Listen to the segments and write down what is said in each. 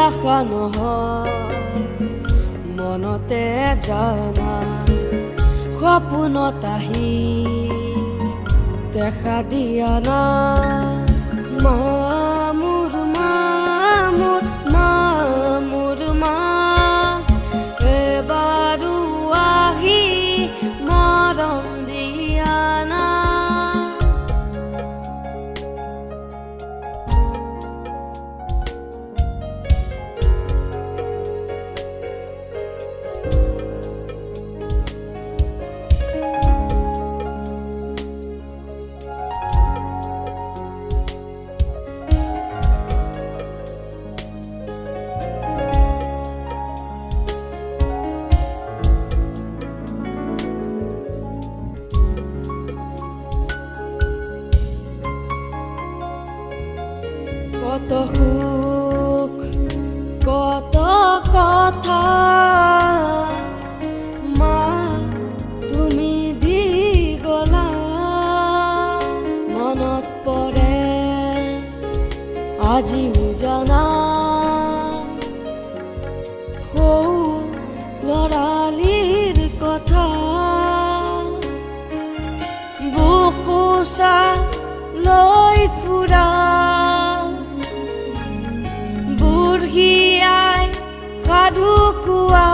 নিৰাশা নহয় মনতে জানা সপোনত আহি দেখা দিয়া না মোৰ মা এবাৰো আহি মৰম দিয়া না কত সুখ কত কথা মা তুমি দি গলা মনত পৰে আজিও জানা সৌ লৰালিৰ কথা বুকুচা লৈ ফুৰা বুঢ়ীয়াই সাধু কোৱা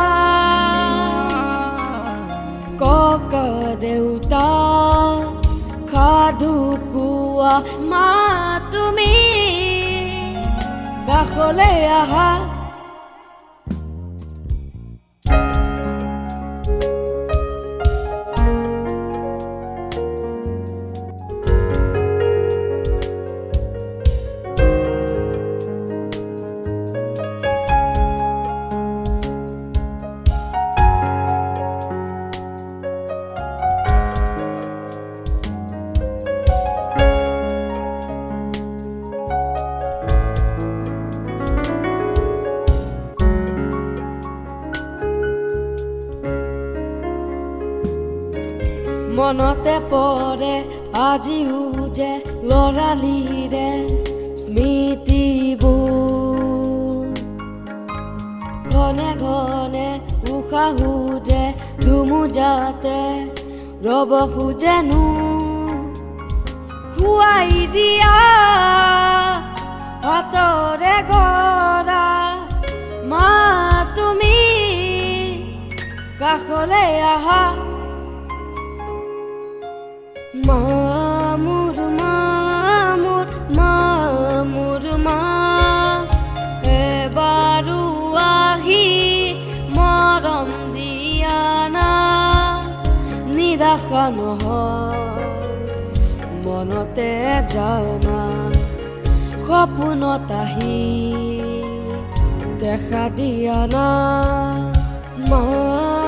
ককা দেউতা সাধু কোৱা মা তুমি কাষলৈ আহা মনতে পৰে আজিও যে লৰালিৰে স্মৃতিবোৰ ঘনে ঘনে উশাহো যে ধুমুজাতে ৰব খোজেনো খুৱাই দিয়া হাতৰে গৰা মা তুমি কাষলৈ আহা মোৰ মা এবাৰো আহি মৰম দিয়া না নিৰাশা নহয় মনতে জানা সপোনত আহি দেখা দিয়া না মা